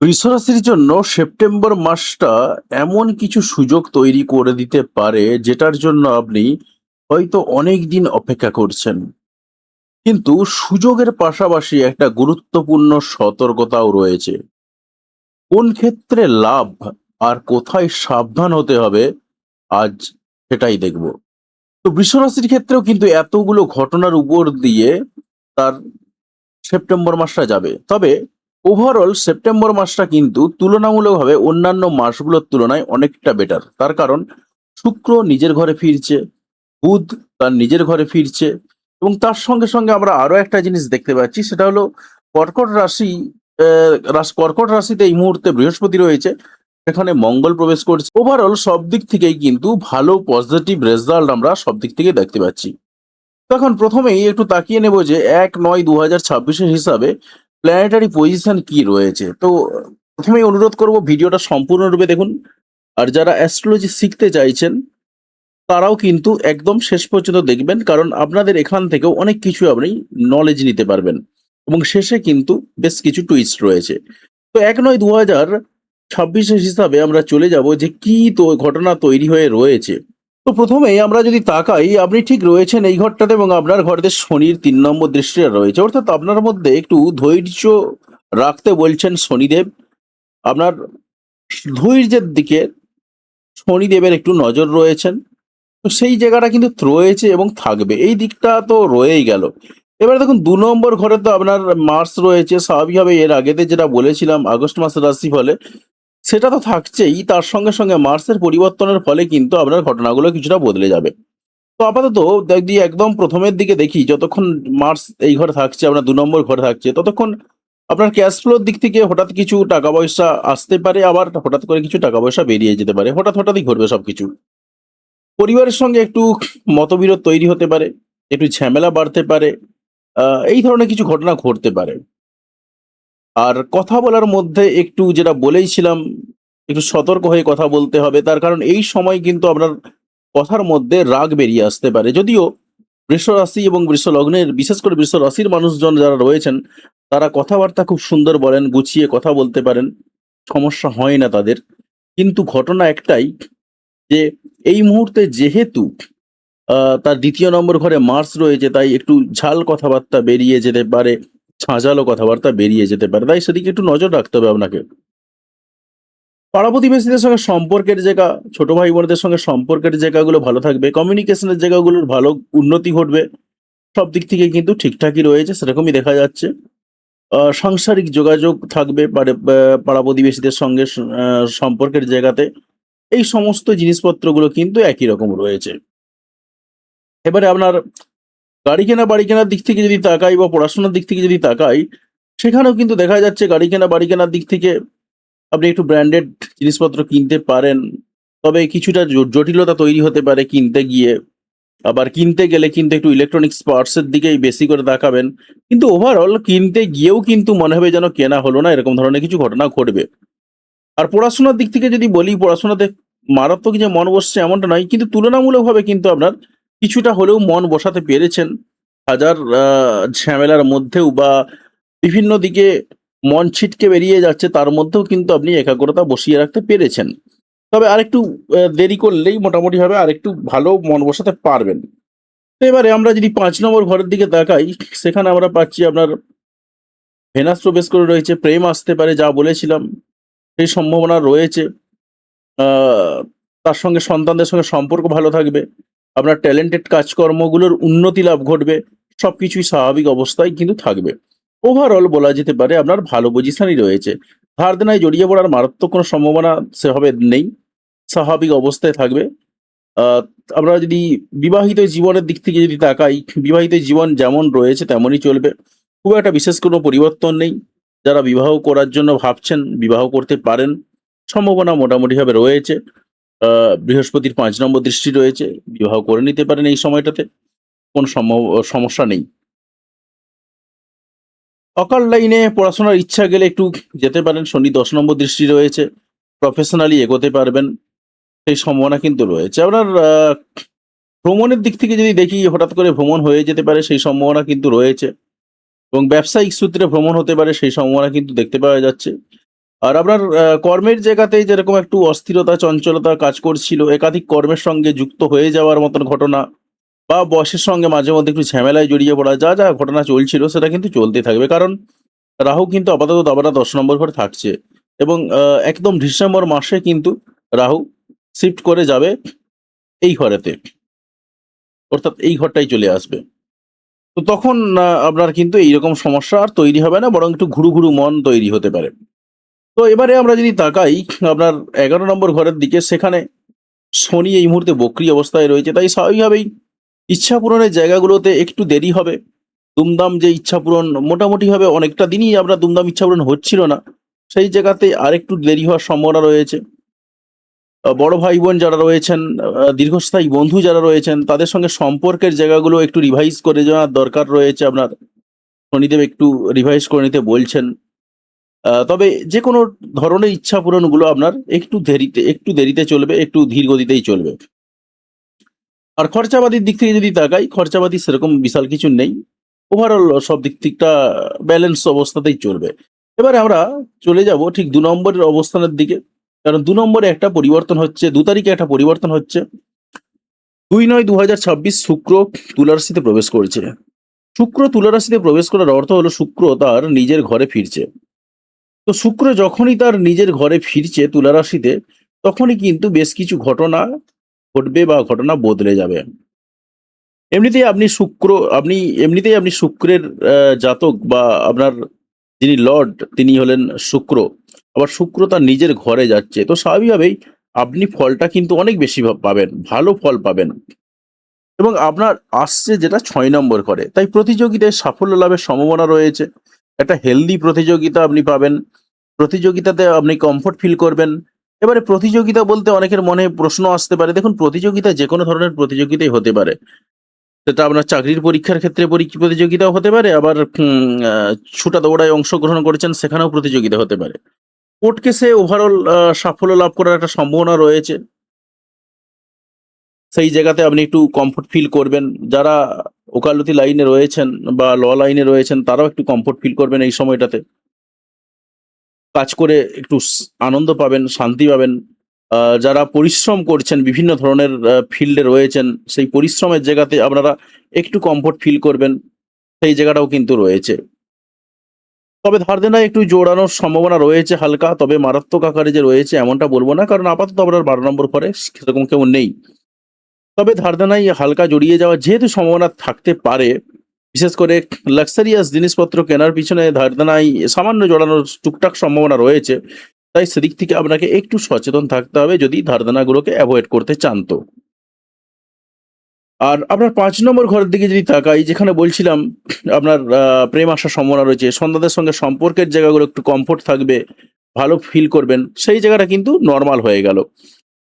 বৃষরাশির জন্য সেপ্টেম্বর মাসটা এমন কিছু সুযোগ তৈরি করে দিতে পারে যেটার জন্য আপনি হয়তো অনেক দিন অপেক্ষা করছেন। কিন্তু সুযোগের পাশাপাশি একটা গুরুত্বপূর্ণ সতর্কতাও রয়েছে। কোন ক্ষেত্রে লাভ আর কোথায় সাবধান হতে হবে আজ সেটাই দেখব। তো বৃষরাশির ক্ষেত্রেও কিন্তু এতগুলো ঘটনার উপর দিয়ে তার সেপ্টেম্বর মাসটা যাবে। তবে ওভারঅল সেপ্টেম্বর মাসটা কিন্তু তুলনামূলকভাবে অন্যান্য মাসগুলোর তুলনায় অনেকটা বেটার। তার কারণ শুক্র নিজের ঘরে ফিরছে, বুধ তার নিজের ঘরে ফিরছে এবং তার সঙ্গে সঙ্গে আমরা আরো একটা জিনিস দেখতে পাচ্ছি, সেটা হলো কর্কট রাশি। কর্কট রাশিতে এই মুহূর্তে বৃহস্পতি রয়েছে, সেখানে মঙ্গল প্রবেশ করছে। ওভারঅল সব দিক থেকেই কিন্তু ভালো পজিটিভ রেজাল্ট আমরা সব দিক থেকে দেখতে পাচ্ছি। তখন প্রথমেই একটু তাকিয়ে নেব যে ১-৯-২০২৬-এর হিসাবে প্ল্যানেটারি পজিশন কি রয়েছে। তো প্রথমেই অনুরোধ করব ভিডিওটা সম্পূর্ণরূপে দেখুন। আর যারা অ্যাস্ট্রোলজি শিখতে চাইছেন তারাও কিন্তু একদম শেষ পর্যন্ত দেখবেন, কারণ আপনাদের এখান থেকেও অনেক কিছু আপনি নলেজ নিতে পারবেন এবং শেষে কিন্তু বেশ কিছু টুইস্ট রয়েছে। তো ১-৯-২০২৬-এর হিসাবে আমরা চলে যাব যে কি তো ঘটনা তৈরি হয়ে রয়েছে। তো প্রথমেই আমরা যদি তাকাই, আপনি ঠিক রয়েছেন এই ঘরটাতে এবং আপনার ঘরেতে শনির ৩ নম্বর দৃষ্টিটা রয়েছে। অর্থাৎ আপনার মধ্যে একটু ধৈর্য রাখতে বলছেন শনিদেব। আপনার ধৈর্যের দিকে শনিদেবের একটু নজর রয়েছেন। তো সেই জায়গাটা কিন্তু রয়েছে এবং থাকবে। এই দিকটা তো রয়েই গেল। এবারে দেখুন ২ নম্বর ঘরে তো আপনার মার্স রয়েছে। স্বাভাবিকভাবে এর আগেতে যেটা বলেছিলাম আগস্ট মাসের রাশিফলে, সেটা তো থাকছেই। তার সঙ্গে সঙ্গে মার্সের পরিবর্তনের ফলে কিন্তু আপনার ঘটনাগুলো কিছুটা বদলে যাবে। তো আপাতত যদি একদম প্রথমের দিকে দেখি, যতক্ষণ মার্স এই ঘরে থাকছে, আপনার ২ নম্বর ঘরে থাকছে, ততক্ষণ আপনার ক্যাশ ফ্লোর দিক থেকে হঠাৎ কিছু টাকা পয়সা আসতে পারে, আবার হঠাৎ করে কিছু টাকা পয়সা বেরিয়ে যেতে পারে। হঠাৎই ঘটবে সবকিছু। পরিবারের সঙ্গে একটু মতবিরোধ তৈরি হতে পারে, একটু ঝামেলা বাড়তে পারে। আ এই ধরনের কিছু ঘটনা ঘটতে পারে। আর কথা বলার মধ্যে একটু যেটা বলেইছিলাম, একটু সতর্ক হয়ে কথা বলতে হবে। তার কারণ এই সময় কিন্তু আপনার কথার মধ্যে রাগ বেরিয়ে আসতে পারে। যদিও বৃষ রাশি এবং বৃষ লগ্নের, বিশেষ করে বৃষ রাশির মানুষজন যারা রয়েছেন, তারা কথাবার্তা খুব সুন্দর বলেন, গুছিয়ে কথা বলতে পারেন। সমস্যা হয় না তাদের। কিন্তু ঘটনা একটাই যে এই মুহূর্তে যেহেতু আ তার ২য় নম্বর ঘরে মার্স রয়েছে, তাই একটু ঝাল কথাবার্তা বেরিয়ে যেতে পারে, ঝাঁঝালো কথাবার্তা বেরিয়ে যেতে পারে। তাই সেদিকে একটু নজর রাখতে হবে আপনাকে। পাড়া-প্রতিবেশীদের সঙ্গে সম্পর্কের জায়গা, ছোট ভাই-বোনদের সঙ্গে সম্পর্কের জায়গাগুলো ভালো থাকবে। কমিউনিকেশন এর জায়গাগুলোর ভালো উন্নতি ঘটবে। সব দিক থেকে কিন্তু ঠিকঠাকই রয়েছে, সেরকমই দেখা যাচ্ছে। সাংসারিক যোগাযোগ থাকবে পাড়া-প্রতিবেশীদের সঙ্গে সম্পর্কের জায়গাতে। এই সমস্ত জিনিসপত্রগুলো কিন্তু একই রকম রয়েছে। এবারে আপনার গাড়ি কেনা, বাড়ি কেনার দিক থেকে যদি তাকাই বা পড়াশোনার দিক থেকে যদি তাকাই, সেখানেও কিন্তু দেখা যাচ্ছে গাড়ি কেনা, বাড়ি কেনার দিক থেকে আপনি একটু ব্র্যান্ডেড জিনিসপত্র কিনতে পারেন। তবে কিছুটা জটিলতা তৈরি হতে পারে কিনতে গিয়ে। আবার কিনতে গেলে কিন্তু একটু ইলেকট্রনিক্স পার্টস এর দিকেই বেশি করে তাকাবেন। কিন্তু ওভারঅল কিনতে গিয়েও কিন্তু মনে হবে যেন কেনা হলো না, এরকম ধরনের কিছু ঘটনা ঘটবে। আর পড়াশোনার দিক থেকে যদি বলি, পড়াশোনাতে মারাত্মক যে মন বসছে এমনটা নয়। কিন্তু তুলনামূলকভাবে কিন্তু আপনার কিছুটা হলেও মন বসাতে পেরেছেন। হাজার ঝামেলার মধ্যেও বা বিভিন্ন দিকে মন ছিটকে বেরিয়ে যাচ্ছে, তার মধ্যেও কিন্তু আপনি একাগ্রতা বসিয়ে রাখতে পেরেছেন। তবে আরেকটু দেরি করলেই মোটামুটিভাবে আরেকটু ভালো মন বসাতে পারবেন। তো এবারে আমরা যদি ৫ নম্বর ঘরের দিকে তাকাই, সেখানে আমরা পাচ্ছি আপনার ভেনাস প্রবেশ করে রয়েছে। প্রেম আসতে পারে, যা বলেছিলাম সেই সম্ভাবনা রয়েছে। আ তার সঙ্গে সন্তানদের সঙ্গে সম্পর্ক ভালো থাকবে। আপনার ট্যালেন্টেড কাজকর্মগুলোর উন্নতি লাভ ঘটবে। সবকিছুই স্বাভাবিক অবস্থায় কিন্তু থাকবে। ওভারঅল বলা যেতে পারে আপনার ভালো পজিশনেই রয়েছে। ধার দেনায় জড়িয়ে পড়ার মারাত্মক কোনো সম্ভাবনা সেভাবে নেই। স্বাভাবিক অবস্থায় থাকবে। আ আমরা যদি বিবাহিত জীবনের দিক থেকে যদি তাকাই, বিবাহিত জীবন যেমন রয়েছে তেমনই চলবে। খুব একটা বিশেষ কোনো পরিবর্তন নেই। যারা বিবাহ করার জন্য ভাবছেন, বিবাহ করতে পারেন। সম্ভাবনা মোটামুটিভাবে রয়েছে। আ বৃহস্পতির ৫ নম্বর দৃষ্টি রয়েছে। বিবাহ করে নিতে পারেন এই সময়টাতে। কোনো সমস্যা নেই। অকাল লাইনে পড়াশোনার ইচ্ছা গেলে একটু যেতে পারেন। শনি ১০ নম্বর দৃষ্টি রয়েছে। প্রফেশনালি এগোতে পারবেন। সেই সম্ভাবনা কিন্তু রয়েছে। আপনার ভ্রমণের দিক থেকে যদি দেখি, হঠাৎ করে ভ্রমণ হয়ে যেতে পারে, সেই সম্ভাবনা কিন্তু রয়েছে এবং ব্যবসায়িক সূত্রে ভ্রমণ হতে পারে, সেই সম্ভাবনা কিন্তু দেখতে পাওয়া যাচ্ছে। আর আপনার কর্মের জায়গাতে যেরকম একটু অস্থিরতা, চঞ্চলতা কাজ করছিল, একাধিক কর্মের সঙ্গে যুক্ত হয়ে যাওয়ার মতন ঘটনা বা বসের সঙ্গে মাঝে মধ্যে একটু ঝামেলায় জড়িয়ে পড়া, যা ঘটনা চলছিল সেটা কিন্তু চলতে থাকবে। কারণ রাহু কিন্তু আপাতত দাবারা ১০ নম্বর ঘরে থাকছে এবং একদম ডিসেম্বর মাসে কিন্তু রাহু শিফট করে যাবে এই ঘরেতে। অর্থাৎ এই ঘরটাই চলে আসবে। তো তখন আপনার কিন্তু এইরকম সমস্যা আর তৈরি হবে না, বরং একটু ঘুরু মন তৈরি হতে পারে। তো এবারে আমরা যদি তাকাই আপনার ১১ নম্বর ঘরের দিকে, সেখানে শনি এই মুহূর্তে বক্রী অবস্থায় রয়েছে। তাই স্বাভাবিকভাবেই ইচ্ছা পূরণের জায়গাগুলোতে একটু দেরি হবে। দুমদাম যে ইচ্ছা পূরণ মোটামুটি হবে, অনেকটা দিনই আপনার দুমদাম ইচ্ছা পূরণ হচ্ছিল না। সেই জায়গাতে আরেকটু দেরি হওয়ার সম্ভাবনা রয়েছে। বড় ভাই-বোন যারা রয়েছেন, দীর্ঘস্থায়ী বন্ধু যারা রয়েছেন, তাদের সঙ্গে সম্পর্কের জায়গাগুলো একটু রিভাইজ করে যাওয়ার দরকার রয়েছে আপনার। শনিদেব একটু রিভাইজ করে নিতে বলছেন। তবে যেকোনো ধরনের ইচ্ছা পূরণগুলো আপনার একটু দেরিতে চলবে, একটু ধীর গতিতেই চলবে। আর খরচাপাতির দিক থেকে যদি তাকাই, খরচাপাতি সেরকম বিশাল কিছু নেই। ওভারঅল সব দিকটা ব্যালেন্স অবস্থাতেই চলবে। এবারে আমরা চলে যাব ঠিক ২ নম্বরের অবস্থানের দিকে। কারণ ২ নম্বরে একটা পরিবর্তন হচ্ছে, ২ তারিখে একটা পরিবর্তন হচ্ছে। ২-৯-২০২৬ শুক্র তুলা রাশিতে প্রবেশ করছে। শুক্র তুলা রাশিতে প্রবেশ করার অর্থ হলো শুক্র তার নিজের ঘরে ফিরছে। তো শুক্র যখনই তার নিজের ঘরে ফিরছে তুলা রাশিতে, তখনই কিন্তু বেশ কিছু ঘটনা ঘটবে বা ঘটনা বদলে যাবে। এমনিতেই আপনি শুক্র আপনি এমনিতেই আপনি শুক্রের জাতক বা আপনার যিনি লর্ড তিনি হলেন শুক্র। আবার শুক্র তার নিজের ঘরে যাচ্ছে। তো স্বাভাবিকভাবেই আপনি ফলটা কিন্তু অনেক বেশি পাবেন, ভালো ফল পাবেন এবং আপনার আসছে যেটা ৬ নম্বর ঘরে। তাই প্রতিযোগিতায় সাফল্য লাভের সম্ভাবনা রয়েছে। একটা হেলদি প্রতিযোগিতা আপনি পাবেন। প্রতিযোগিতাতে আপনি কমফোর্ট ফিল করবেন। এবারে প্রতিযোগিতা বলতে অনেকের মনে প্রশ্ন আসতে পারে। দেখুন, প্রতিযোগিতা যেকোনো ধরনের প্রতিযোগিতাই হতে পারে। সেটা আপনার চাকরির পরীক্ষার ক্ষেত্রে প্রতিযোগিতাও হতে পারে, আবার ছুটা দৌড়ায় অংশগ্রহণ করেছেন সেখানেও প্রতিযোগিতা হতে পারে। কোর্ট কেসে ওভারঅল সাফল্য লাভ করার একটা সম্ভাবনা রয়েছে। সেই জায়গাতে আপনি একটু কমফোর্ট ফিল করবেন। যারা ওকালতি লাইনে রয়েছেন বা লাইনে রয়েছেন তারাও একটু কমফোর্ট ফিল করবেন এই সময়টাতে। কাজ করে একটু আনন্দ পাবেন, শান্তি পাবেন। যারা পরিশ্রম করছেন বিভিন্ন ধরনের ফিল্ডে রয়েছেন, সেই পরিশ্রমের জায়গাতে আপনারা একটু কমফোর্ট ফিল করবেন। সেই জায়গাটাও কিন্তু রয়েছে। তবে ধার দেনায় একটু জোড়ানোর সম্ভাবনা রয়েছে হালকা, তবে মারাত্মক আকারে যে রয়েছে এমনটা বলব না। কারণ আপাতত আপনার ১২ নম্বর ঘরে সেরকম কেউ নেই। তবে ধার দেনায় হালকা জড়িয়ে যাওয়ার যেহেতু সম্ভাবনা থাকতে পারে, বিশেষ করে লাক্সারিয়াস জিনিসপত্র কেনার পিছনে ধার দেনায় সামান্য জড়ানোর টুকটাক সম্ভাবনা রয়েছে। তাই সেদিক থেকে আপনাকে একটু সচেতন থাকতে হবে যদি ধার দেনাগুলোকে এভয়েড করতে চান তো। আর আপনার ৫ নম্বর ঘরের দিকে যদি তাকাই, যেখানে বলছিলাম আপনার প্রেম আসার সম্ভাবনা রয়েছে। সন্তানদের সঙ্গে সম্পর্কের জায়গাগুলো একটু কমফোর্ট থাকবে, ভালো ফিল করবেন। সেই জায়গাটা কিন্তু নরমাল হয়ে গেল।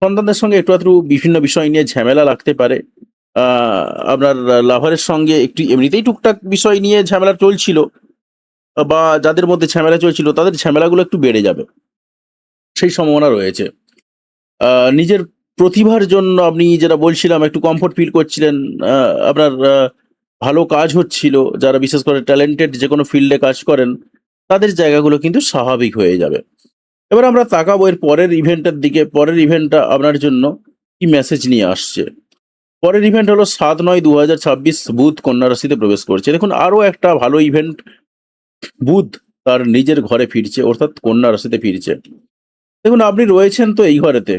সন্তানদের সঙ্গে একটু আধটু বিভিন্ন বিষয় নিয়ে ঝামেলা লাগতে পারে। আ আপনার লাভারের সঙ্গে একটু এমনিতেই টুকটাক বিষয় নিয়ে ঝামেলা চলছিল বা যাদের মধ্যে ঝামেলা চলছিল তাদের ঝামেলাগুলো একটু বেড়ে যাবে। সেই সম্ভাবনা রয়েছে। আ নিজের প্রতিভার জন্য আপনি যেটা বলছিলাম একটু কমফোর্ট ফিল করছিলেন। আ আপনার ভালো কাজ হচ্ছিল। যারা বিশেষ করে ট্যালেন্টেড যেকোনো ফিল্ডে কাজ করেন, তাদের জায়গাগুলো কিন্তু স্বাভাবিক হয়ে যাবে। এবার আমরা তাকাবো এর পরের ইভেন্টের দিকে। পরের ইভেন্টটা আপনার জন্য কি মেসেজ নিয়ে আসছে। পরের ইভেন্ট হলো ৭-৯-২০২৬ বুধ কন্যা রাশিতে প্রবেশ করছে। দেখুন, আরো একটা ভালো ইভেন্ট, বুধ তার নিজের ঘরে ফিরছে অর্থাৎ কন্যা রাশিতে ফিরছে। দেখুন, আপনি রয়েছেন তো এই ঘরেতে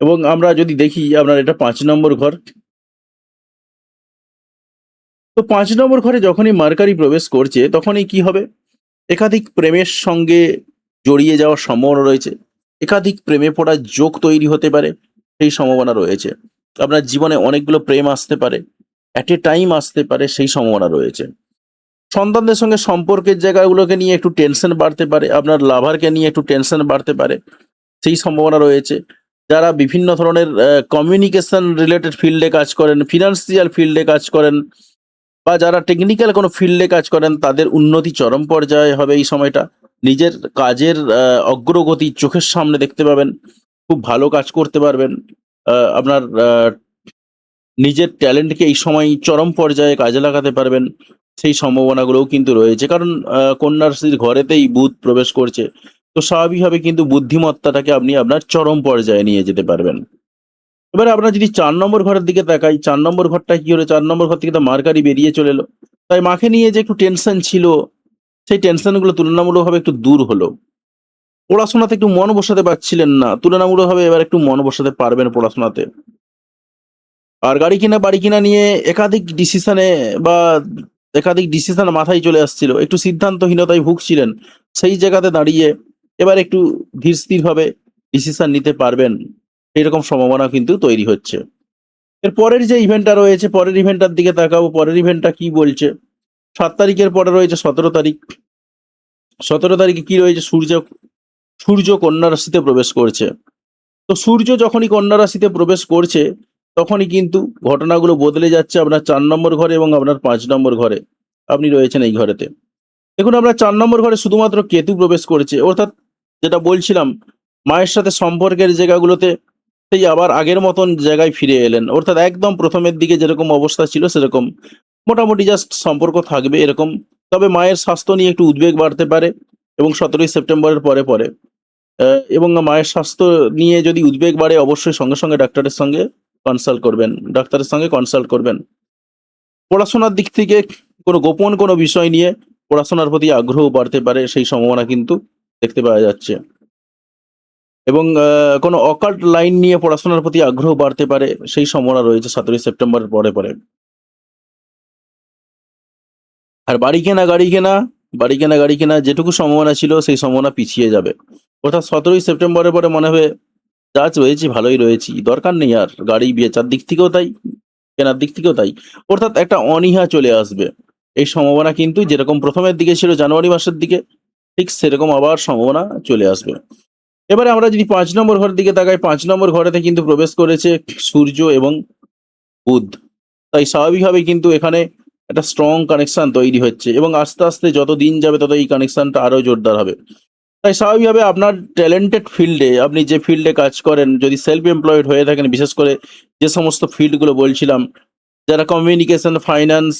এবং আমরা যদি দেখি আপনার এটা ৫ নম্বর ঘর। তো ৫ নম্বর ঘরে যখনই মার্কারি প্রবেশ করছে তখনই কি হবে? একাধিক প্রেমের সঙ্গে জড়িয়ে যাওয়ার সম্ভাবনা রয়েছে। একাধিক প্রেমে পড়ার যোগ তৈরি হতে পারে, সেই সম্ভাবনা রয়েছে। আপনার জীবনে অনেকগুলো প্রেম আসতে পারে, এট এ টাইম আসতে পারে, সেই সম্ভাবনা রয়েছে। সন্তানদের সঙ্গে সম্পর্কের জায়গাগুলোকে নিয়ে একটু টেনশন বাড়তে পারে, আপনার লাভারকে নিয়ে একটু টেনশন বাড়তে পারে, সেই সম্ভাবনা রয়েছে। যারা বিভিন্ন ধরনের কমিউনিকেশন রিলেটেড ফিল্ডে কাজ করেন, ফিনান্সিয়াল ফিল্ডে কাজ করেন বা যারা টেকনিক্যাল কোনো ফিল্ডে কাজ করেন তাদের উন্নতি চরম পর্যায়ে হবে এই সময়টা। নিজের কাজের অগ্রগতি চোখের সামনে দেখতে পাবেন। খুব ভালো কাজ করতে পারবেন। আপনার নিজের ট্যালেন্টকে এই সময় চরম পর্যায়ে কাজে লাগাতে পারবেন। সেই সম্ভাবনাগুলোও কিন্তু রয়েছে। কারণ কন্যা রাশির ঘরেতেই বুধ প্রবেশ করছে। তো স্বাভাবিকভাবে কিন্তু বুদ্ধিমত্তাটাকে আপনি আপনার চরম পর্যায়ে নিয়ে যেতে পারবেন। এবারে আমরা যদি ৪ নম্বর ঘরের দিকে তাকাই, ৪ নম্বর ঘরটা কি হলো? ৪ নম্বর ঘর থেকে তো মার্কারি বেরিয়ে চলে এলো। তাই মাকে নিয়ে যে একটু টেনশন ছিল, সেই টেনশনগুলো তুলনামূলকভাবে একটু দূর হলো। পড়াশোনাতে একটু মন বসাতে পারছিলেন না, তুলনামূলকভাবে এবার একটু মন বসাতে পারবেন পড়াশোনাতে। আর গাড়ি কিনা, বাড়ি কিনা নিয়ে একাধিক ডিসিশন মাথায় চলে আসছিল। একটু সিদ্ধান্তহীনতায় ভুগছিলেন। সেই জায়গাতে দাঁড়িয়ে এবার একটু ধীর-স্থিরভাবে ডিসিশন নিতে পারবেন। এরকম সম্ভাবনা কিন্তু তৈরি হচ্ছে। এর পরের যে ইভেন্টটা রয়েছে, পরের ইভেন্টটার দিকে তাকাবো। পরের ইভেন্টটা কি বলছে? ৭ তারিখের পরে রয়েছে ১৭ তারিখ। ১৭ তারিখে কি রয়েছে? সূর্য কন্যা রাশিতে প্রবেশ করছে। তো সূর্য যখনই কন্যা রাশিতে প্রবেশ করছে, তখনই কিন্তু ঘটনাগুলো বদলে যাচ্ছে আপনার ৪ নম্বর ঘরে এবং আপনার ৫ নম্বর ঘরে। আপনি রয়েছেন এই ঘরেতে। দেখুন আপনার ৪ নম্বর ঘরে শুধুমাত্র কেতু প্রবেশ করেছে। অর্থাৎ যেটা বলছিলাম, মায়ের সাথে সম্পর্কের জায়গাগুলোতে সেই আবার আগের মতন জায়গায় ফিরে এলেন। অর্থাৎ একদম ১ম এর দিকে যেরকম অবস্থা ছিল সেরকম। মোটামুটি জাস্ট সম্পর্ক থাকবে এরকম। তবে মায়ের স্বাস্থ্য নিয়ে একটু উদ্বেগ বাড়তে পারে এবং ১৭ই সেপ্টেম্বরের পরে। এবং মায়ের স্বাস্থ্য নিয়ে যদি উদ্বেগ বাড়ে, অবশ্যই সঙ্গে সঙ্গে ডাক্তারের সঙ্গে কনসাল্ট করবেন। পড়াশোনার দিক থেকে গোপন কোনো বিষয় নিয়ে পড়াশোনার প্রতি আগ্রহ বাড়তে পারে, সেই সম্ভাবনা কিন্তু দেখতে পাওয়া যাচ্ছে। এবং কোনো অকাল্ট লাইন নিয়ে পড়াশোনার প্রতি আগ্রহ বাড়তে পারে, সেই সম্ভাবনা রয়েছে ১৭ই সেপ্টেম্বরের পরে। আর বাড়ি কেনা যেটুকু সম্ভাবনা ছিল সেই সম্ভাবনা পিছিয়ে যাবে। অর্থাৎ ১৭ই সেপ্টেম্বরের পরে মনে হবে যা রয়েছি ভালোই রয়েছি, দরকার নেই আর গাড়ি বেচার দিক থেকেও তাই, কেনার দিক থেকেও তাই। অর্থাৎ একটা অনীহা চলে আসবে। এই সম্ভাবনা কিন্তু যেরকম ১ম এর দিকে ছিল জানুয়ারি মাসের দিকে, ঠিক সেরকম আবার সম্ভাবনা চলে আসবে। এবারে আমরা যদি ৫ নম্বর ঘরের দিকে তাকাই, ৫ নম্বর ঘরেতে কিন্তু প্রবেশ করেছে সূর্য এবং বুধ। তাই স্বাভাবিকভাবেই কিন্তু এখানে একটা স্ট্রং কানেকশন তৈরি হচ্ছে এবং আস্তে যত দিন যাবে তত এই কানেকশনটা আরো জোরদার হবে। তাই স্বাভাবিকভাবে আপনার ট্যালেন্টেড ফিল্ডে, আপনি যে ফিল্ডে কাজ করেন, যদি সেলফ এমপ্লয়েড হয়ে থাকেন, বিশেষ করে যে সমস্ত ফিল্ডগুলো বলছিলাম, যারা কমিউনিকেশন, ফাইন্যান্স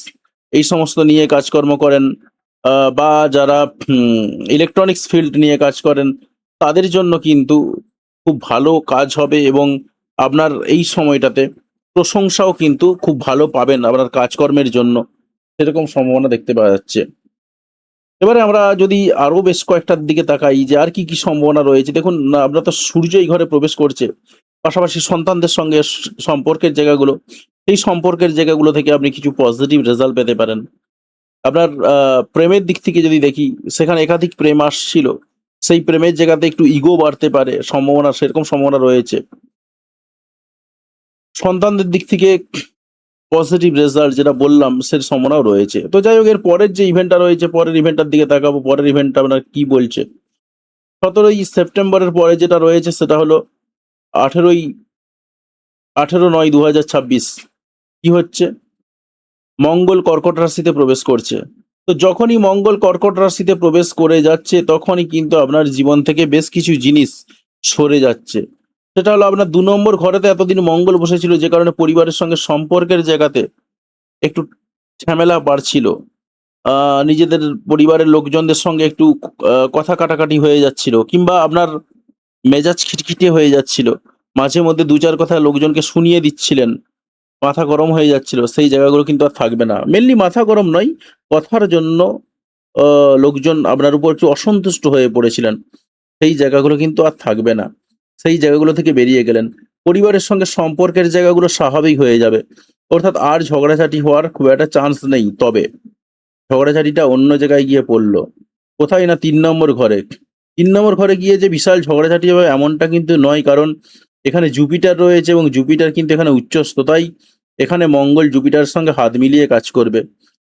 এই সমস্ত নিয়ে কাজকর্ম করেন, বা যারা ইলেকট্রনিক্স ফিল্ড নিয়ে কাজ করেন, তাদের জন্য কিন্তু খুব ভালো কাজ হবে এবং আপনার এই সময়টাতে প্রশংসাও কিন্তু খুব ভালো পাবেন আপনার কাজকর্মের জন্য। সেরকম সম্ভাবনা দেখতে পাওয়া যাচ্ছে। এবারে আমরা যদি আরো বেশ কয়েকটার দিকে তাকাই যে আর কি সম্ভাবনা রয়েছে। দেখুন আপনার তো সূর্য এই ঘরে প্রবেশ করছে। পাশাপাশি সন্তানদের সঙ্গে সম্পর্কের জায়গাগুলো, সেই সম্পর্কের জায়গাগুলো থেকে আপনি কিছু পজিটিভ রেজাল্ট পেতে পারেন। আপনার প্রেমের দিক থেকে যদি দেখি, সেখানে একাধিক প্রেম আসছিল। সেই প্রেমের জায়গাতে একটু ইগো বাড়তে পারে, সেরকম সম্ভাবনা রয়েছে। সন্তানদের দিক থেকে পজিটিভ রেজাল্ট যেটা বললাম, সে সম্ভাবনাও রয়েছে। তো যাই হোক, এর পরের যে ইভেন্টটা রয়েছে, পরের ইভেন্টটার দিকে তাকাবো। পরের ইভেন্টটা আপনার কি বলছে? ১৭ই সেপ্টেম্বরের পরে যেটা রয়েছে সেটা হলো ১৮ই ১৮/৯/২০২৬ কি হচ্ছে? মঙ্গল কর্কট রাশিতে প্রবেশ করছে। তো যখনই মঙ্গল কর্কট রাশিতে প্রবেশ করে যাচ্ছে, তখনই কিন্তু আপনার জীবন থেকে বেশ কিছু জিনিস সরে যাচ্ছে। সেটা হলো আপনার ২ নম্বর ঘরেতে এতদিন মঙ্গল বসেছিল, যে কারণে পরিবারের সঙ্গে সম্পর্কের জায়গাতে একটু ঝামেলা বাড়ছিল। আ নিজেদের পরিবারের লোকজনদের সঙ্গে একটু কথা কাটাকাটি হয়ে যাচ্ছিল, কিংবা আপনার মেজাজ খিটখিটে হয়ে যাচ্ছিল। মাঝে মধ্যে ২-৪ কথা লোকজনকে শুনিয়ে দিচ্ছিলেন। মাথা গরম হয়ে যাচ্ছিল। সেই জায়গাগুলো কিন্তু আর থাকবে না। মেইনলি মাথা গরম নয়, কথার জন্য আ লোকজন আপনার উপর একটু অসন্তুষ্ট হয়ে পড়েছিলেন। সেই জায়গাগুলো কিন্তু আর থাকবে না। সেই জায়গাগুলো থেকে বেরিয়ে গেলেন। পরিবারের সঙ্গে সম্পর্কের জায়গাগুলো স্বাভাবিক হয়ে যাবে। অর্থাৎ আর ঝগড়াঝাটি হওয়ার খুব একটা চান্স নেই। তবে ঝগড়াঝাটিটা অন্য জায়গায় গিয়ে পড়ল। কোথায় না ৩ নম্বর ঘরে। ৩ নম্বর ঘরে গিয়ে যে বিশাল ঝগড়াঝাটি হবে এমনটা কিন্তু নয়। কারণ এখানে জুপিটার রয়েছে এবং জুপিটার কিন্তু এখানে উচ্চস্থ। তাই এখানে মঙ্গল জুপিটারের সঙ্গে হাত মিলিয়ে কাজ করবে।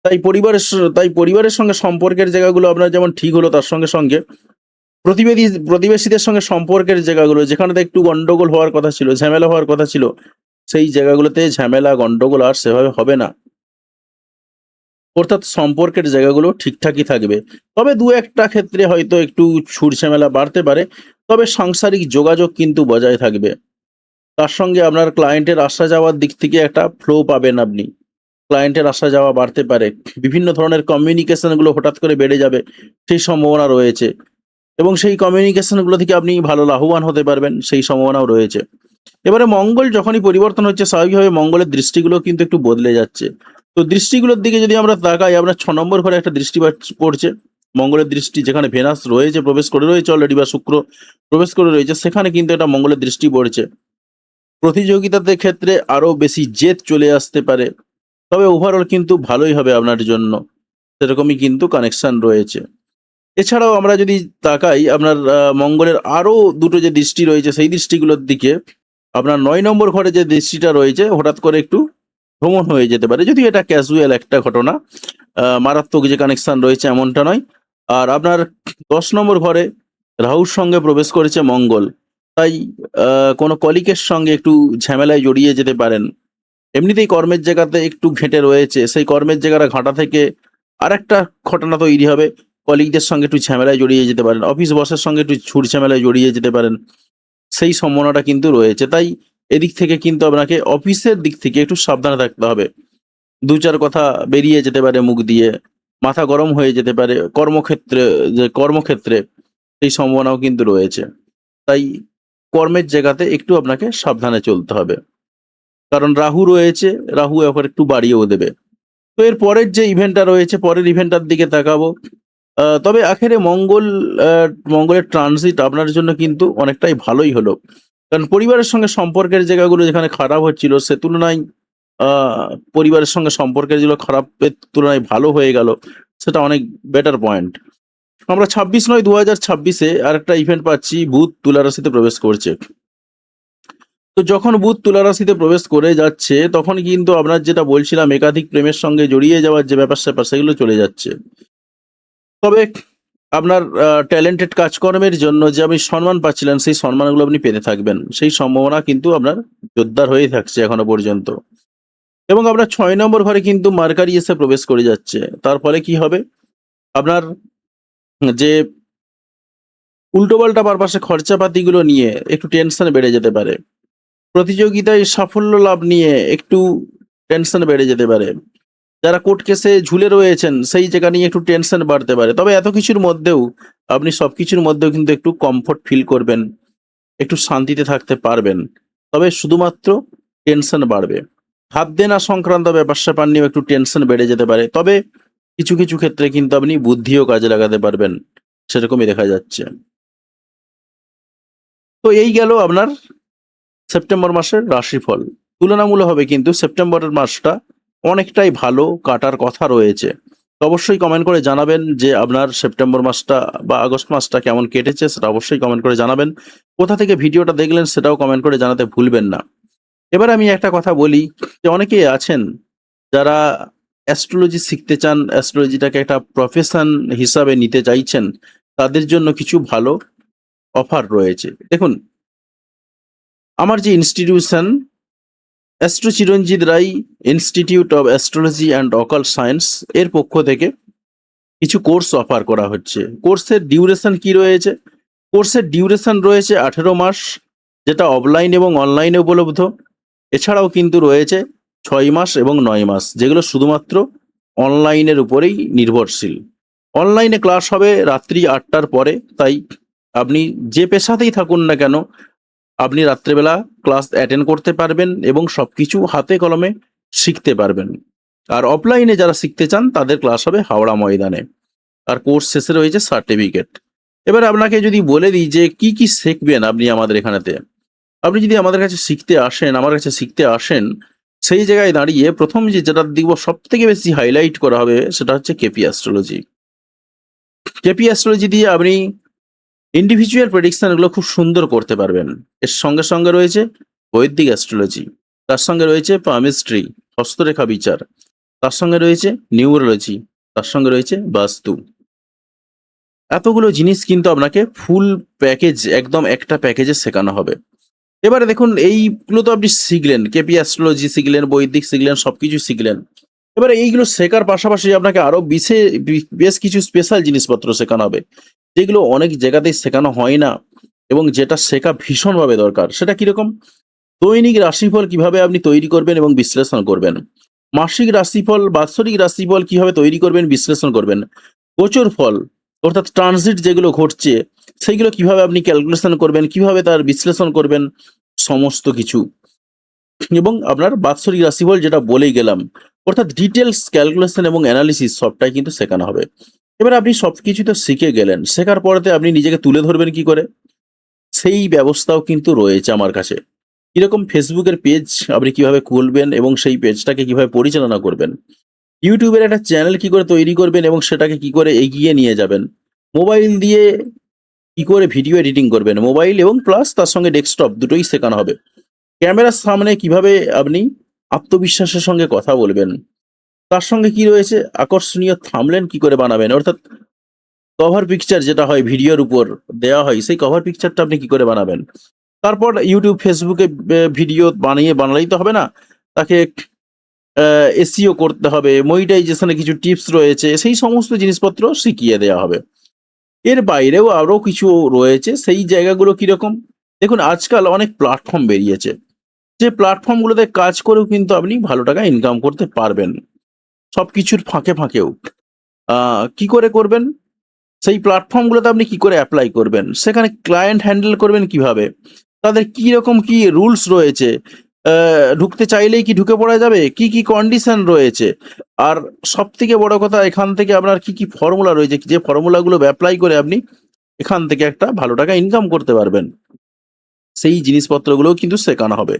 তাই পরিবারের সঙ্গে সম্পর্কের জায়গাগুলো আপনার যেমন ঠিক হলো, তার সঙ্গে প্রতিবেশীদের সঙ্গে সম্পর্কের জায়গাগুলো, যেখানেতে একটু গন্ডগোল হওয়ার কথা ছিল, ঝামেলা হওয়ার কথা ছিল, সেই জায়গাগুলোতে ঝামেলা, গন্ডগোল আর সেভাবে হবে না। অর্থাৎ সম্পর্কের জায়গাগুলো ঠিকঠাকই থাকবে। তবে ২-১টা ক্ষেত্রে হয়তো একটু ঝামেলা বাড়তে পারে। তবে সাংসারিক যোগাযোগ কিন্তু বজায় থাকবে। তার সঙ্গে আপনার ক্লায়েন্টের আসা যাওয়ার দিক থেকে একটা ফ্লো পাবেন আপনি। ক্লায়েন্টের আসা যাওয়া বাড়তে পারে। বিভিন্ন ধরনের কমিউনিকেশন গুলো হঠাৎ করে বেড়ে যাবে, সেই সম্ভাবনা রয়েছে। এবং সেই কমিউনিকেশনগুলো থেকে আপনি ভালো লাভবান হতে পারবেন, সেই সম্ভাবনাও রয়েছে। এবারে মঙ্গল যখনই পরিবর্তন হচ্ছে, স্বাভাবিকভাবে মঙ্গলের দৃষ্টিগুলো কিন্তু একটু বদলে যাচ্ছে। তো দৃষ্টিগুলোর দিকে যদি আমরা তাকাই, আপনার 6 নম্বর ঘরে একটা দৃষ্টি পড়ছে। মঙ্গলের দৃষ্টি যেখানে ভেনাস রয়েছে, প্রবেশ করে রয়েছে অলরেডি, বা শুক্র প্রবেশ করে রয়েছে, সেখানে কিন্তু একটা মঙ্গলের দৃষ্টি পড়ছে। প্রতিযোগিতাদের ক্ষেত্রে আরো বেশি জেদ চলে আসতে পারে। তবে ওভারঅল কিন্তু ভালোই হবে আপনার জন্য। সেরকমই কিন্তু কানেকশন রয়েছে। এছাড়াও আমরা যদি তাকাই আপনার মঙ্গলের আরো দুটো যে দৃষ্টি রয়েছে, সেই দৃষ্টিগুলোর দিকে আপনার 9 নম্বর ঘরে যে দৃষ্টিটা রয়েছে, হঠাৎ করে একটু ভ্রমণ হয়ে যেতে পারে। যদিও এটা ক্যাজুয়াল একটা ঘটনা, মারাত্মক যে কানেকশন রয়েছে এমনটা নয়। আর আপনার 10 নম্বর ঘরে রাহুর সঙ্গে প্রবেশ করেছে মঙ্গল। তাই কোনো কলিগের সঙ্গে একটু ঝামেলায় জড়িয়ে যেতে পারেন। এমনিতেই কর্মের জায়গাতে একটু ঘেঁটে রয়েছে, সেই কর্মের জায়গাটা ঘাঁটা থেকে আরেকটা ঘটনা তৈরি হবে। কলিগদের সঙ্গে একটু ঝামেলায় জড়িয়ে যেতে পারেন, অফিস বসের সঙ্গে একটু ঝুট ঝামেলায় জড়িয়ে যেতে পারেন, সেই সম্ভাবনাটা কিন্তু রয়েছে। তাই এদিক থেকে কিন্তু আপনাকে অফিসের দিক থেকে একটু সাবধানে থাকতে হবে। 2-4 কথা বেরিয়ে যেতে পারে মুখ দিয়ে, মাথা গরম হয়ে যেতে পারে কর্মক্ষেত্রে সেই সম্ভাবনাও কিন্তু রয়েছে। তাই কর্মের জায়গাতে একটু আপনাকে সাবধানে চলতে হবে। কারণ রাহু রয়েছে, রাহু এখন একটু বাড়িয়েও দেবে। তো এর পরের যে ইভেন্টটা রয়েছে, পরের ইভেন্টটার দিকে তাকাবো। তবে আখেরে মঙ্গলের ট্রানজিট আপনার জন্য কিন্তু অনেকটাই ভালোই হলো। কারণ পরিবারের সঙ্গে সম্পর্কের জায়গাগুলো যেখানে খারাপ হচ্ছিল, সে তুলনায় আ পরিবারের সঙ্গে সম্পর্কের যেগুলো খারাপের তুলনায় ভালো হয়ে গেল, সেটা অনেক বেটার পয়েন্ট। আমরা 26/9/2026 এ আরেকটা ইভেন্ট পাচ্ছি, বুধ তুলা রাশিতে প্রবেশ করছে। তো যখন বুধ তুলা রাশিতে প্রবেশ করে যাচ্ছে, তখন কিন্তু আপনার যেটা বলছিলাম একাধিক প্রেমের সঙ্গে জড়িয়ে যাওয়ার যে ব্যাপার-স্যাপার, সেগুলো চলে যাচ্ছে। তবে আপনার ট্যালেন্টেড কাজকর্মের জন্য যে আপনি সম্মান পাচ্ছিলেন, সেই সম্মানগুলো আপনি পেতে থাকবেন। সেই সম্ভাবনা কিন্তু আপনার জোরদার হয়েই থাকছে এখনো পর্যন্ত। এবং আপনার 6 নম্বর ঘরে কিন্তু মার্কারি এসে প্রবেশ করে যাচ্ছে। তার ফলে কি হবে? আপনার যে উল্টোপাল্টা পারপাসে খরচাপাতিগুলো নিয়ে একটু টেনশন বেড়ে যেতে পারে। প্রতিযোগিতায় সাফল্য লাভ নিয়ে একটু টেনশন বেড়ে যেতে পারে। যারা কোর্ট কেসে ঝুলে রয়েছেন, সেই জায়গা নিয়ে একটু টেনশন বাড়তে পারে। তবে এত কিছুর মধ্যেও আপনি সবকিছুর মধ্যেও কিন্তু একটু কমফোর্ট ফিল করবেন, একটু শান্তিতে থাকতে পারবেন। তবে শুধুমাত্র টেনশন বাড়বে। হাত দেনা সংক্রান্ত ব্যাপার-স্যাপার নিয়েও একটু টেনশন বেড়ে যেতে পারে। তবে কিছু ক্ষেত্রে কিন্তু আপনি বুদ্ধিও কাজে লাগাতে পারবেন। সেরকমই দেখা যাচ্ছে। তো এই গেল আপনার সেপ্টেম্বর মাসের রাশিফল। তুলনামূলকভাবে কিন্তু সেপ্টেম্বরের মাসটা অনেকটাই ভালো কাটার কথা রয়েছে। তো অবশ্যই কমেন্ট করে জানাবেন যে আপনার সেপ্টেম্বর মাসটা বা আগস্ট মাসটা কেমন কেটেছে, সেটা অবশ্যই কমেন্ট করে জানাবেন। কোথা থেকে ভিডিওটা দেখলেন সেটাও কমেন্ট করে জানাতে ভুলবেন না। এবার আমি একটা কথা বলি, যে অনেকেই আছেন যারা অ্যাস্ট্রোলজি শিখতে চান, অ্যাস্ট্রোলজিটাকে একটা প্রফেশন হিসাবে নিতে চাইছেন, তাদের জন্য কিছু ভালো অফার রয়েছে। দেখুন, আমার যে institution astro Chiranjit Roy institute of astrology and occult science, এর পক্ষ থেকে কিছু কোর্স অফার করা হচ্ছে। কোর্সের ডিউরেশন কি রয়েছে? কোর্সের ডিউরেশন রয়েছে 18 মাস, যেটা অফলাইন এবং অনলাইনে উপলব্ধ। এছাড়াও কিন্তু রয়েছে 6 মাস এবং 9 মাস, যেগুলো শুধুমাত্র অনলাইনের উপরেই নির্ভরশীল। অনলাইনে ক্লাস হবে রাত্রি 8টার পরে। তাই আপনি যে পেশাতেই থাকুন না কেন, আপনি রাত্রেবেলা ক্লাস অ্যাটেন্ড করতে পারবেন এবং সবকিছু হাতে কলমে শিখতে পারবেন। আর অফলাইনে যারা শিখতে চান, তাদের ক্লাস হবে হাওড়া ময়দানে। আর কোর্স শেষে রয়েছে সার্টিফিকেট। এবার আপনাকে যদি বলে দিই যে কি শিখবেন আপনি আমাদের এখানেতে। আপনি যদি আমাদের কাছে শিখতে আসেন, আমার কাছে শিখতে আসেন, সেই জায়গায় দাঁড়িয়ে প্রথম যেটা দেখব সবথেকে বেশি হাইলাইট করা হবে, সেটা হচ্ছে কেপি অ্যাস্ট্রোলজি। কেপি অ্যাস্ট্রোলজি দিয়ে আপনি ইন্ডিভিজুয়াল প্রেডিকশন এগুলো খুব সুন্দর করতে পারবেন। এর সঙ্গে সঙ্গে রয়েছে বৈদিক অ্যাস্ট্রোলজি, তার সঙ্গে রয়েছে পামিস্ট্রি, হস্তরেখা বিচার, তার সঙ্গে রয়েছে নিউরোলজি, তার সঙ্গে রয়েছে বাস্তু। এতগুলো জিনিস কিন্তু আপনাকে ফুল প্যাকেজ, একদম একটা প্যাকেজে শেখানো হবে। এবারে দেখুন, এইগুলো তো আপনি শিখলেন, কেপি অ্যাস্ট্রোলজি শিখলেন, বৈদিক শিখলেন, সবকিছু শিখলেন। এবারে এইগুলো শেখার পাশাপাশি আপনাকে আরো বেশ কিছু স্পেশাল জিনিসপত্র শেখানো হবে, যেগুলো অনেক জায়গাতেই শেখানো হয় না এবং যেটা শেখা ভীষণভাবে দরকার। সেটা কিরকম? দৈনিক রাশিফল কিভাবে আপনি তৈরি করবেন এবং বিশ্লেষণ করবেন, মাসিক রাশিফল, বাৎসরিক রাশিফল কিভাবে তৈরি করবেন, বিশ্লেষণ করবেন, গোচর ফল অর্থাৎ ট্রানজিট যেগুলো ঘটছে, সেইগুলো কিভাবে আপনি ক্যালকুলেশন করবেন, কিভাবে তার বিশ্লেষণ করবেন, সমস্ত কিছু। এবং আপনার বাৎসরিক রাশিফল যেটা বলেই গেলাম, অর্থাৎ ডিটেলস ক্যালকুলেশন এবং অ্যানালিসিস সবটাই কিন্তু শেখানো হবে। এবার আপনি সবকিছু তো শিখে গেলেন, শেখার পরেতে আপনি নিজেকে তুলে ধরবেন কি করে? সেই ব্যবস্থাও কিন্তু রয়েছে আমার কাছে। কিরকম ফেসবুকের পেজ আপনি কিভাবে খুলবেন এবং সেই পেজটাকে কিভাবে পরিচালনা করবেন? ইউটিউবের একটা চ্যানেল কি করে তৈরি করবেন এবং সেটাকে কি করে এগিয়ে নিয়ে যাবেন? মোবাইল দিয়ে কি করে ভিডিও এডিটিং করবেন? মোবাইল এবং প্লাস তার সঙ্গে ডেস্কটপ দুটোই শেখানো হবে। ক্যামেরার সামনে কিভাবে আপনি আত্মবিশ্বাসের সঙ্গে কথা বলবেন? তার সঙ্গে কি রয়েছে আকর্ষণীয় থাম্বনেল কি করে বানাবেন? অর্থাৎ কভার পিকচার যেটা হয় ভিডিওর উপর দেওয়া হয়, সেই কভার পিকচারটা আপনি কি করে বানাবেন? তারপর YouTube, Facebook এ ভিডিও বানালেই তো হবে না। তাকে SEO করতে হবে, মনিটাইজেশন এর কিছু টিপস রয়েছে, সেই সমস্ত জিনিসপত্র শিখিয়ে দেয়া হবে। এর বাইরেও আরো কিছু রয়েছে, সেই জায়গাগুলো কিরকম? দেখুন আজকাল অনেক প্ল্যাটফর্ম বেরিয়েছে। যে প্ল্যাটফর্মগুলোতে কাজ করেও কিন্তু আপনি ভালো টাকা ইনকাম করতে পারবেন। সবকিছুর ফাঁকেও। কি করে করবেন? সেই প্ল্যাটফর্মগুলোতে আপনি কি করে এপ্লাই করবেন? সেখানে ক্লায়েন্ট হ্যান্ডেল করবেন কিভাবে? তাদের কিরকম কি রুলস রয়েছে? ঢুকতে চাইলেই কি ঢুকে পড়া যাবে? কি কন্ডিশন রয়েছে? আর সবথেকে বড় কথা এখান থেকে আপনার কি ফর্মুলা রয়েছে, যে ফর্মুলাগুলো এপ্লাই করে আপনি এখান থেকে একটা ভালো টাকা ইনকাম করতে পারবেন। সেই জিনিসপত্রগুলোও কিন্তু শেখানো হবে।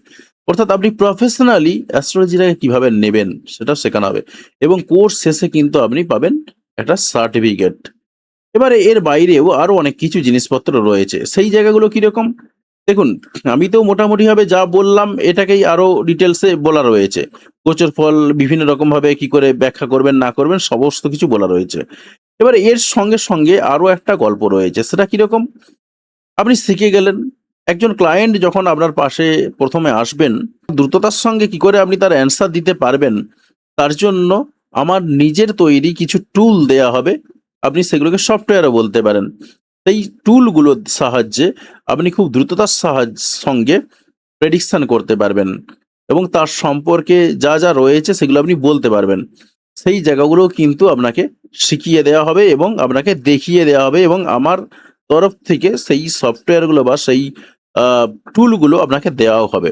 অর্থাৎ আপনি প্রফেশনালি অ্যাস্ট্রোলজিটাকে কিভাবে নেবেন সেটাও শেখানো হবে। এবং কোর্স শেষে কিন্তু আপনি পাবেন একটা সার্টিফিকেট। এবারে এর বাইরেও আরো অনেক কিছু জিনিসপত্র রয়েছে। সেই জায়গাগুলো কিরকম? দেখুন, আমি তো মোটামুটিভাবে যা বললাম এটাকেই আরো ডিটেইলসে বলা রয়েছে। গোচর ফল বিভিন্ন রকমভাবে কি করে ব্যাখ্যা করবেন না করবেন সমস্ত কিছু বলা রয়েছে। এবারে এর সঙ্গে আরো একটা গল্প রয়েছে। সেটা কিরকম? আপনি শিখে গেলেন। একজন ক্লায়েন্ট যখন আপনার পাশে ১ম এ আসবেন, দ্রুততার সঙ্গে কি করে আপনি তার অ্যান্সার দিতে পারবেন, তার জন্য আমার নিজের তৈরি কিছু টুল দেয়া হবে। আপনি সেগুলোকে সফটওয়্যারও বলতে পারেন। সেই টুলগুলোর সাহায্যে আপনি খুব দ্রুততার সঙ্গে প্রেডিকশন করতে পারবেন এবং তার সম্পর্কে যা রয়েছে সেগুলো আপনি বলতে পারবেন। সেই জায়গাগুলোও কিন্তু আপনাকে শিখিয়ে দেওয়া হবে এবং আপনাকে দেখিয়ে দেওয়া হবে এবং আমার তরফ থেকে সেই সফটওয়্যারগুলো বা সেই আ টুলগুলো আপনাকে দেওয়াও হবে।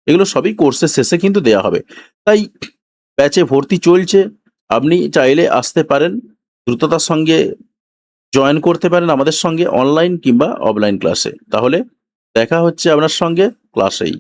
এগুলো সবই কোর্সের শেষে কিন্তু দেয়া হবে। তাই ব্যাচে ভর্তি চলছে। আপনি চাইলে আসতে পারেন। দ্রুততার সঙ্গে জয়েন করতে পারেন আমাদের সঙ্গে অনলাইন কিংবা অফলাইন ক্লাসে। তাহলে দেখা হচ্ছে আপনার সঙ্গে ক্লাসেই।